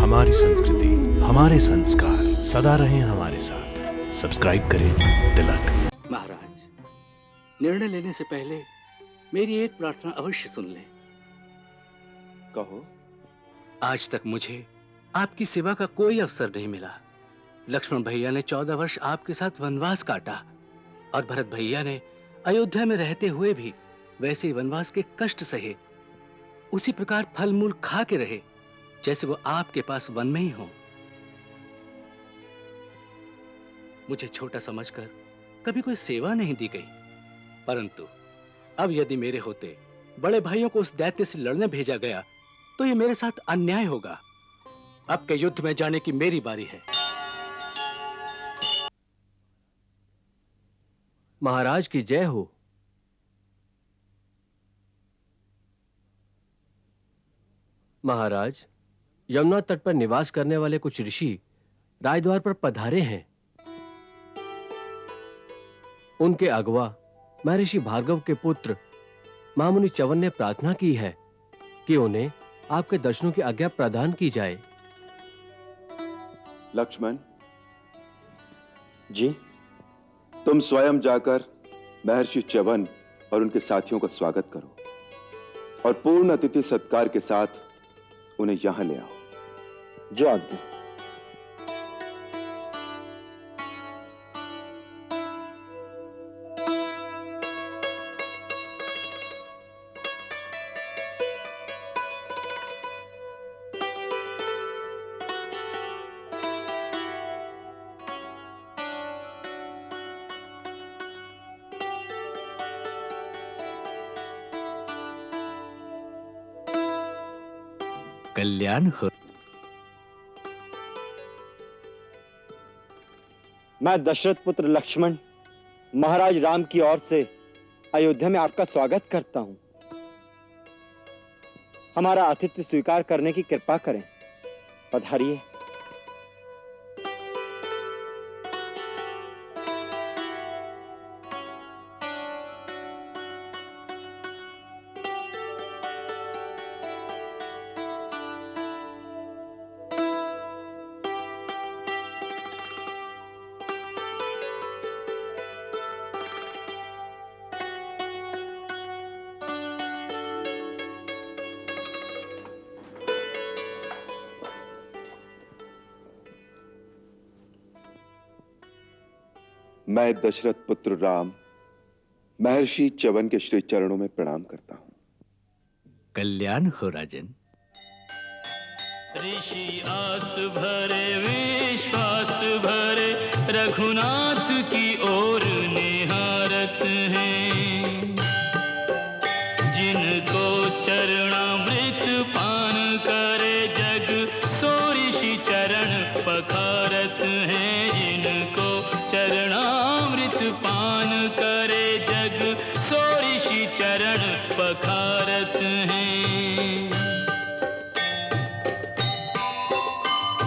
हमारी संस्कृति, हमारे संस्कार सदा रहें हमारे साथ। सब्सक्राइब करें तिलक। महाराज, निर्णय लेने से पहले मेरी एक प्रार्थना अवश्य सुन लें। कहो। आज तक मुझे आपकी सेवा का कोई अवसर नहीं मिला। लक्ष्मण भैया ने 14 वर्ष आपके साथ वनवास काटा और भरत भैया ने अयोध्या में रहते हुए भी वैसे ही वनवास के कष्ट सहे। उसी प्रकार फल मूल खा के रहे जैसे वो आपके पास वन में ही हो। मुझे छोटा समझकर कभी कोई सेवा नहीं दी गई, परंतु अब यदि मेरे होते बड़े भाइयों को उस दैत्य से लड़ने भेजा गया तो ये मेरे साथ अन्याय होगा। अब के युद्ध में जाने की मेरी बारी है। महाराज की जय हो। महाराज, यमुना तट पर निवास करने वाले कुछ ऋषि राजद्वार पर पधारे हैं। उनके अगवा महर्षि भार्गव के पुत्र महामुनि च्यवन ने प्रार्थना की है कि उन्हें आपके दर्शनों की आज्ञा प्रदान की जाए। लक्ष्मण जी, तुम स्वयं जाकर महर्षि च्यवन और उनके साथियों का स्वागत करो और पूर्ण अतिथि सत्कार के साथ उन्हें यहां ले आओ। जो आज्ञा। कल्याण हो। मैं दशरथ पुत्र लक्ष्मण महाराज राम की ओर से अयोध्या में आपका स्वागत करता हूं। हमारा आतिथ्य स्वीकार करने की कृपा करें। पधारिए। मैं दशरथ पुत्र राम महर्षि च्यवन के श्री चरणों में प्रणाम करता हूं। कल्याण हो राजन। ऋषि आस भरे विश्वास भरे रघुनाथ की ओर निहारत हैं, जिनको चरणामृत पान करे जग सो ऋषि चरण पखारत हैं। जिनको चरणामृत पान करे जग सो ऋषि चरण पखारत हैं।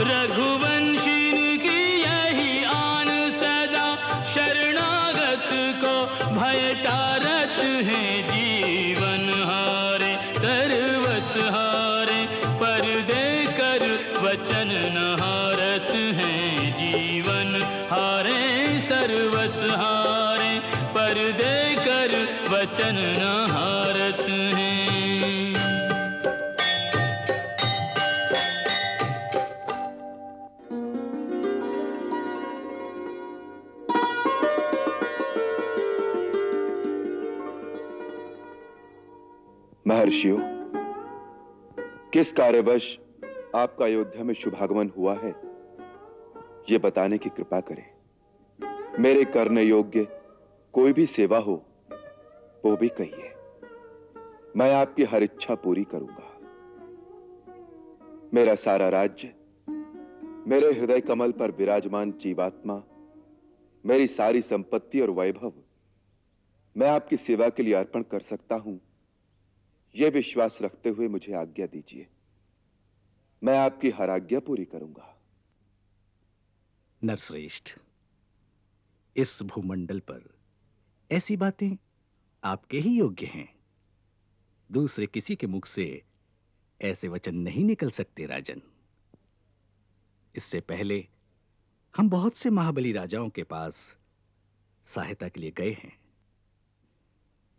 रघुवंशीन की यही आन सदा शरणागत को भय टारत है। जीवन हारे सर्वस हारे पर देकर वचन न हारत है। जीवन हारे सर्वस हारे पर देकर वचन न हारत हैं। महर्षियों, किस कार्यवश आपका अयोध्या में शुभागमन हुआ है, यह बताने की कृपा करें। मेरे करने योग्य कोई भी सेवा हो वो भी कहिए, मैं आपकी हर इच्छा पूरी करूंगा। मेरा सारा राज्य, मेरे हृदय कमल पर विराजमान जीवात्मा, मेरी सारी संपत्ति और वैभव मैं आपकी सेवा के लिए अर्पण कर सकता हूं, यह विश्वास रखते हुए मुझे आज्ञा दीजिए। मैं आपकी हर आज्ञा पूरी करूंगा। नरश्रेष्ठ, इस भूमंडल पर ऐसी बातें आपके ही योग्य हैं। दूसरे किसी के मुख से ऐसे वचन नहीं निकल सकते राजन। इससे पहले हम बहुत से महाबली राजाओं के पास सहायता के लिए गए हैं,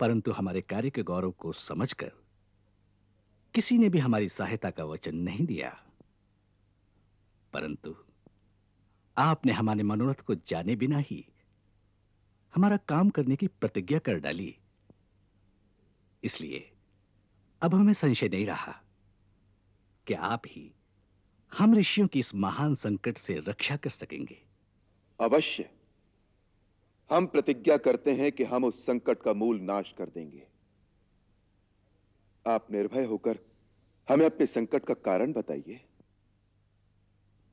परंतु हमारे कार्य के गौरव को समझकर किसी ने भी हमारी सहायता का वचन नहीं दिया। परंतु आपने हमारे मनोरथ को जाने बिना ही हमारा काम करने की प्रतिज्ञा कर डाली। इसलिए अब हमें संशय नहीं रहा कि आप ही हम ऋषियों की इस महान संकट से रक्षा कर सकेंगे। अवश्य। हम प्रतिज्ञा करते हैं कि हम उस संकट का मूल नाश कर देंगे। आप निर्भय होकर हमें अपने संकट का कारण बताइए।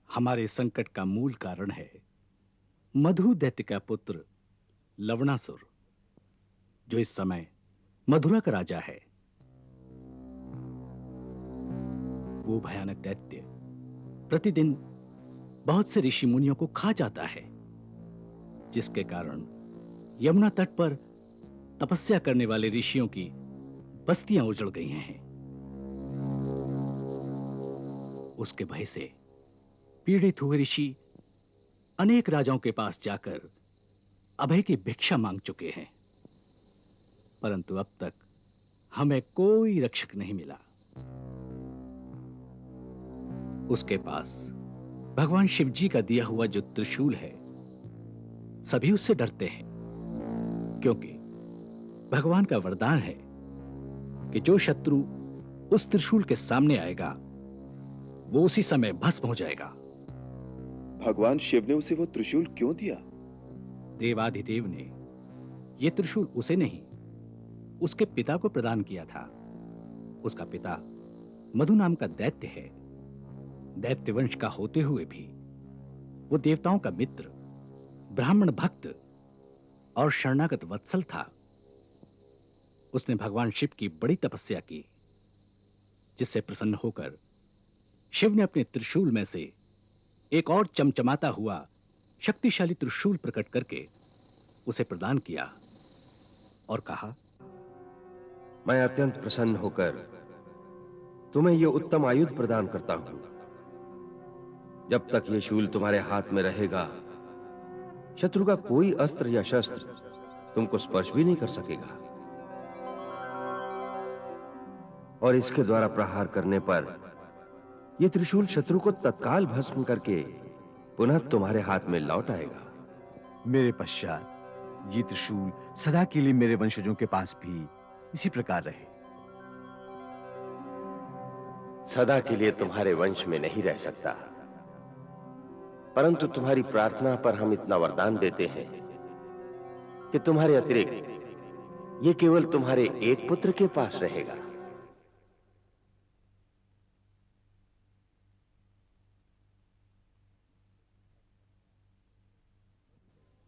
हमारे संकट का मूल कारण है मधु दैत्य का पुत्र लवणासुर, जो इस समय मधुरा का राजा है। वो भयानक दैत्य प्रतिदिन बहुत से ऋषि मुनियों को खा जाता है, जिसके कारण यमुना तट पर तपस्या करने वाले ऋषियों की बस्तियां उजड़ गई हैं। उसके भय से पीड़ित हुए ऋषि अनेक राजाओं के पास जाकर अभय की भिक्षा मांग चुके हैं, परंतु अब तक हमें कोई रक्षक नहीं मिला। उसके पास भगवान शिव जी का दिया हुआ जो त्रिशूल है, सभी उससे डरते हैं, क्योंकि भगवान का वरदान है कि जो शत्रु उस त्रिशूल के सामने आएगा वो उसी समय भस्म हो जाएगा। भगवान शिव ने उसे वो त्रिशूल क्यों दिया? देवाधिदेव ने यह त्रिशूल उसे नहीं, उसके पिता को प्रदान किया था। उसका पिता मधु नाम का दैत्य है। दैत्य वंश का होते हुए भी वो देवताओं का मित्र, ब्राह्मण भक्त और शरणागत वत्सल था। उसने भगवान शिव की बड़ी तपस्या की, जिससे प्रसन्न होकर शिव ने अपने त्रिशूल में से एक और चमचमाता हुआ शक्तिशाली त्रिशूल प्रकट करके उसे प्रदान किया और कहा, मैं अत्यंत प्रसन्न होकर तुम्हें यह उत्तम आयुध प्रदान करता हूं। जब तक यह शूल तुम्हारे हाथ में रहेगा, शत्रु का कोई अस्त्र या शस्त्र तुमको स्पर्श भी नहीं कर सकेगा, और इसके द्वारा प्रहार करने पर यह त्रिशूल शत्रु को तत्काल भस्म करके पुनः तुम्हारे हाथ में लौट आएगा। मेरे पश्चात ये त्रिशूल सदा के लिए मेरे वंशजों के पास भी इसी प्रकार रहे। सदा के लिए तुम्हारे वंश में नहीं रह सकता, परंतु तुम्हारी प्रार्थना पर हम इतना वरदान देते हैं कि तुम्हारे अतिरिक्त ये केवल तुम्हारे एक पुत्र के पास रहेगा।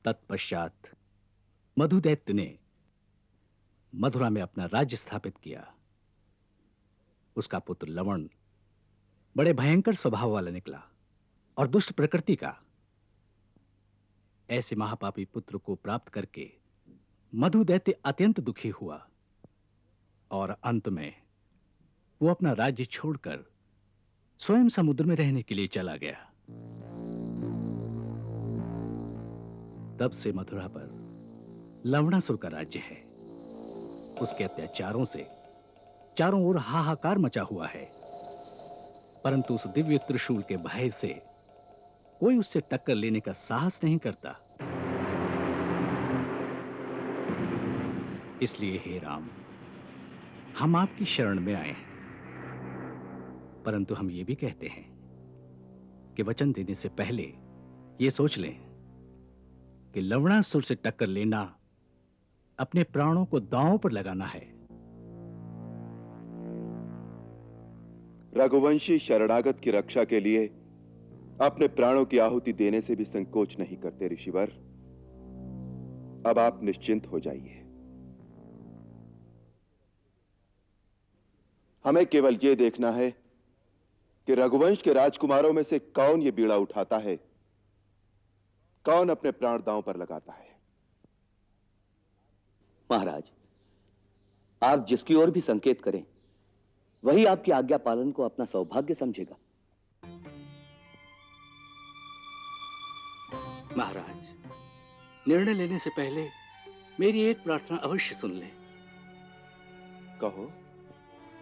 तत्पश्चात मधु दैत्य ने मथुरा में अपना राज्य स्थापित किया। उसका पुत्र लवण बड़े भयंकर स्वभाव वाला निकला और दुष्ट प्रकृति का। ऐसे महापापी पुत्र को प्राप्त करके मधु दैत्य अत्यंत दुखी हुआ और अंत में वो अपना राज्य छोड़कर स्वयं समुद्र में रहने के लिए चला गया। तब से मथुरा पर लवणासुर का राज्य है। उसके अत्याचारों से चारों ओर हाहाकार मचा हुआ है, परंतु उस दिव्य त्रिशूल के भय से कोई उससे टक्कर लेने का साहस नहीं करता। इसलिए हे राम, हम आपकी शरण में आए हैं, परंतु हम ये भी कहते हैं कि वचन देने से पहले ये सोच लें कि लवणासुर से टक्कर लेना अपने प्राणों को दांव पर लगाना है। रघुवंशी शरणागत की रक्षा के लिए अपने प्राणों की आहुति देने से भी संकोच नहीं करते ऋषिवर। अब आप निश्चिंत हो जाइए। हमें केवल यह देखना है कि रघुवंश के राजकुमारों में से कौन ये बीड़ा उठाता है, कौन अपने प्राण दांव पर लगाता है। महाराज, आप जिसकी ओर भी संकेत करें, वही आपकी आज्ञा पालन को अपना सौभाग्य समझेगा। महाराज, निर्णय लेने से पहले मेरी एक प्रार्थना अवश्य सुन लें। कहो।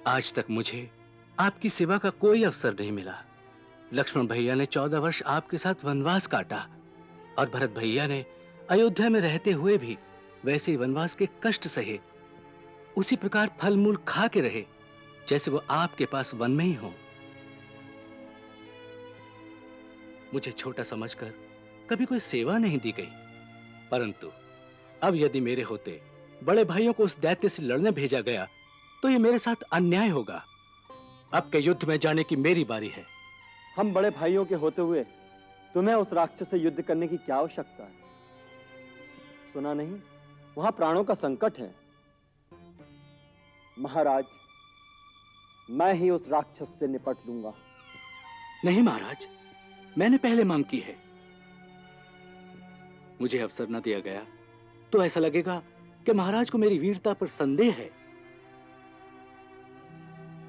आज तक मुझे आपकी सेवा का कोई अवसर नहीं मिला। लक्ष्मण भैया ने 14 वर्ष आपके साथ वनवास काटा और भरत भैया ने अयोध्या में रहते हुए भी वैसे ही वनवास के कष्ट सहे। उसी प्रकार फल मूल खा के रहे जैसे वो आपके पास वन में ही हो। मुझे छोटा समझकर कभी कोई सेवा नहीं दी गई, परंतु अब यदि मेरे होते बड़े भाइयों को उस दैत्य से लड़ने भेजा गया तो ये मेरे साथ अन्याय होगा। अब के युद्ध में जाने की मेरी बारी है। हम बड़े भाइयों के होते हुए तुम्हें उस राक्षस से युद्ध करने की क्या आवश्यकता है? सुना नहीं, वहां प्राणों का संकट है। महाराज, मैं ही उस राक्षस से निपट लूंगा। नहीं महाराज, मैंने पहले मांग की है। मुझे अवसर न दिया गया तो ऐसा लगेगा कि महाराज को मेरी वीरता पर संदेह है।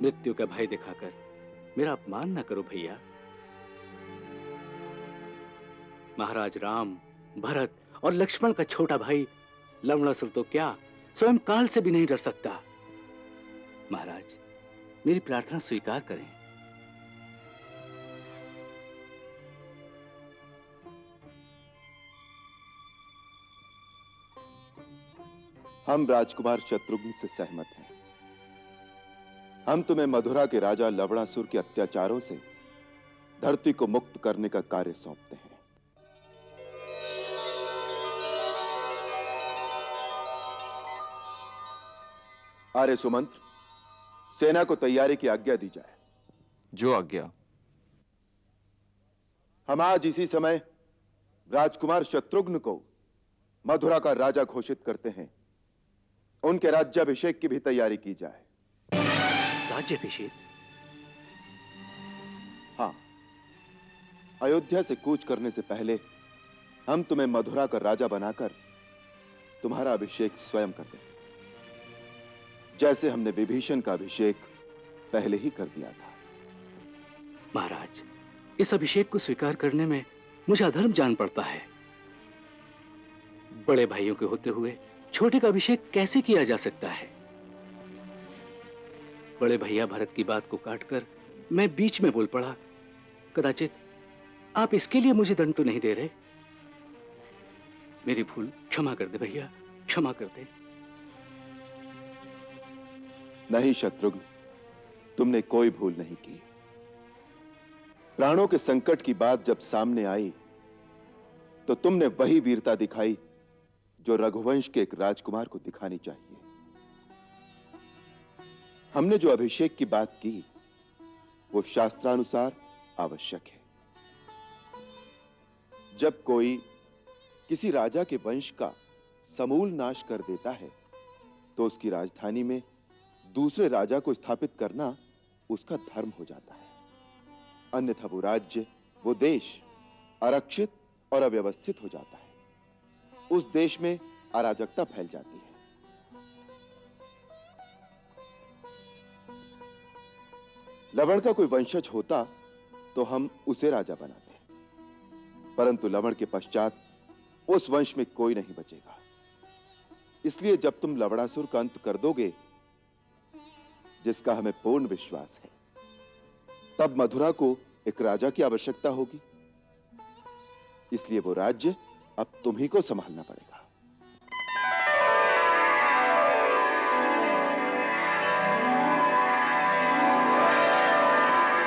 मृत्यु का भय दिखाकर मेरा अपमान न करो भैया। महाराज राम, भरत और लक्ष्मण का छोटा भाई लवणासुर तो क्या स्वयं काल से भी नहीं डर सकता। महाराज, मेरी प्रार्थना स्वीकार करें। हम राजकुमार शत्रुघ्न से सहमत हैं। हम तुम्हें मथुरा के राजा लवणासुर के अत्याचारों से धरती को मुक्त करने का कार्य सौंपते हैं। आर्य सुमंत्र, सेना को तैयारी की आज्ञा दी जाए। जो आज्ञा। हम आज इसी समय राजकुमार शत्रुघ्न को मथुरा का राजा घोषित करते हैं। उनके राज्याभिषेक की भी तैयारी की जाए। राज्याभिषेक? हाँ, अयोध्या से कूच करने से पहले हम तुम्हें मथुरा का राजा बनाकर तुम्हारा अभिषेक स्वयं कर देंगे, जैसे हमने विभीषण का अभिषेक पहले ही कर दिया था। महाराज, इस अभिषेक को स्वीकार करने में मुझे अधर्म जान पड़ता है। बड़े भाइयों के होते हुए छोटे का अभिषेक कैसे किया जा सकता है? बड़े भैया भरत की बात को काटकर मैं बीच में बोल पड़ा। कदाचित आप इसके लिए मुझे दंड तो नहीं दे रहे? मेरी भूल क्षमा कर दे भैया, क्षमा कर दे। नहीं शत्रुघ्न, तुमने कोई भूल नहीं की। प्राणों के संकट की बात जब सामने आई तो तुमने वही वीरता दिखाई जो रघुवंश के एक राजकुमार को दिखानी चाहिए। हमने जो अभिषेक की बात की वो शास्त्रानुसार आवश्यक है। जब कोई किसी राजा के वंश का समूल नाश कर देता है तो उसकी राजधानी में दूसरे राजा को स्थापित करना उसका धर्म हो जाता है। अन्यथा वो राज्य, वो देश आरक्षित और अव्यवस्थित हो जाता है। उस देश में अराजकता फैल जाती है। लवण का कोई वंशज होता तो हम उसे राजा बनाते, परंतु लवण के पश्चात उस वंश में कोई नहीं बचेगा। इसलिए जब तुम लवणासुर का अंत कर दोगे, जिसका हमें पूर्ण विश्वास है, तब मथुरा को एक राजा की आवश्यकता होगी। इसलिए वो राज्य अब तुम्ही को संभालना पड़ेगा।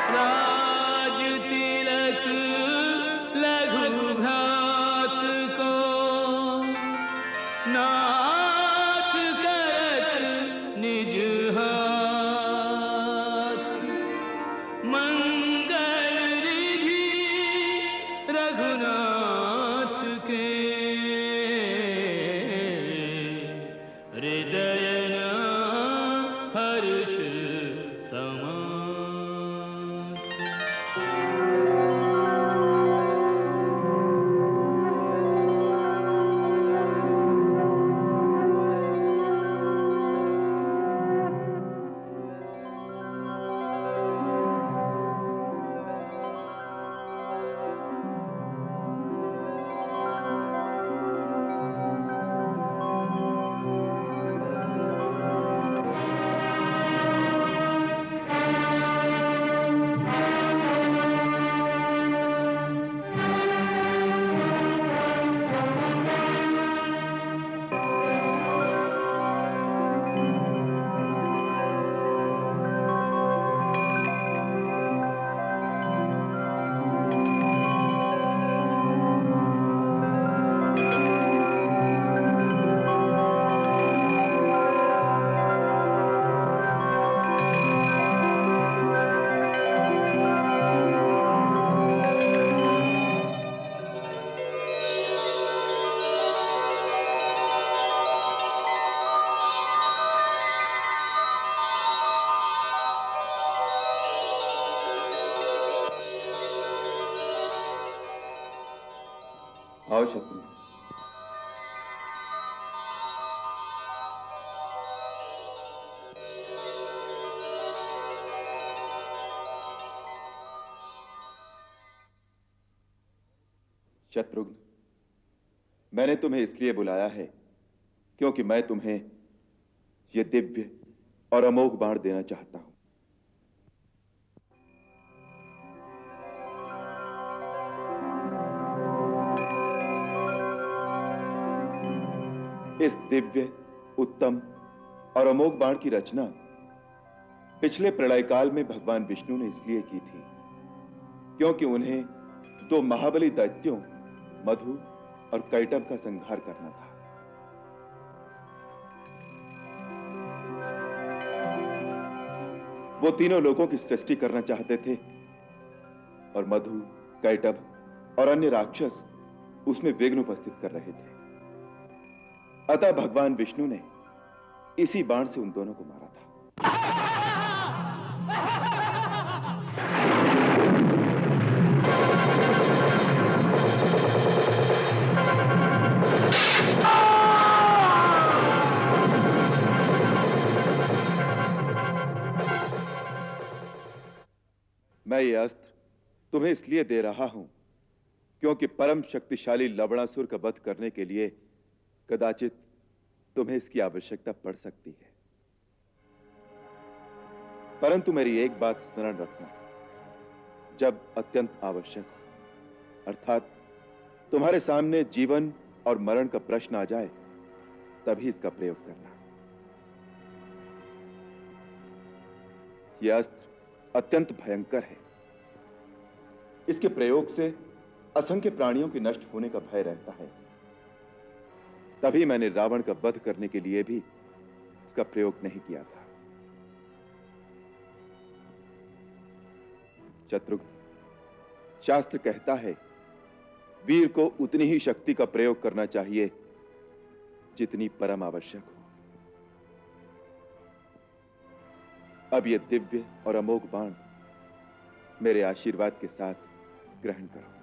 राज तिलक लघु भ्रात को नाथ करत निज हाथ। मंगल रिधि रघुनाथ के हृदय न हर्ष समा। आओ शत्रु। शत्रुघ्न, मैंने तुम्हें इसलिए बुलाया है क्योंकि मैं तुम्हें यह दिव्य और अमोघ बाण देना चाहता हूं। इस दिव्य, उत्तम और अमोघ बाण की रचना पिछले प्रलय काल में भगवान विष्णु ने इसलिए की थी क्योंकि उन्हें दो महाबली दैत्यों मधु और कैटभ का संहार करना था। वो तीनों लोगों की सृष्टि करना चाहते थे और मधु, कैटभ और अन्य राक्षस उसमें विघ्न उपस्थित कर रहे थे। अतः भगवान विष्णु ने इसी बाण से उन दोनों को मारा था। मैं ये अस्त्र तुम्हें इसलिए दे रहा हूं क्योंकि परम शक्तिशाली लवणासुर का वध करने के लिए कदाचित तुम्हें इसकी आवश्यकता पड़ सकती है। परंतु मेरी एक बात स्मरण रखना, जब अत्यंत आवश्यक हो, अर्थात तुम्हारे सामने जीवन और मरण का प्रश्न आ जाए, तभी इसका प्रयोग करना। यह अस्त्र अत्यंत भयंकर है। इसके प्रयोग से असंख्य प्राणियों के नष्ट होने का भय रहता है। तभी मैंने रावण का वध करने के लिए भी इसका प्रयोग नहीं किया था। शत्रुघ्न, शास्त्र कहता है वीर को उतनी ही शक्ति का प्रयोग करना चाहिए जितनी परम आवश्यक हो। अब यह दिव्य और अमोघ बाण मेरे आशीर्वाद के साथ ग्रहण करो।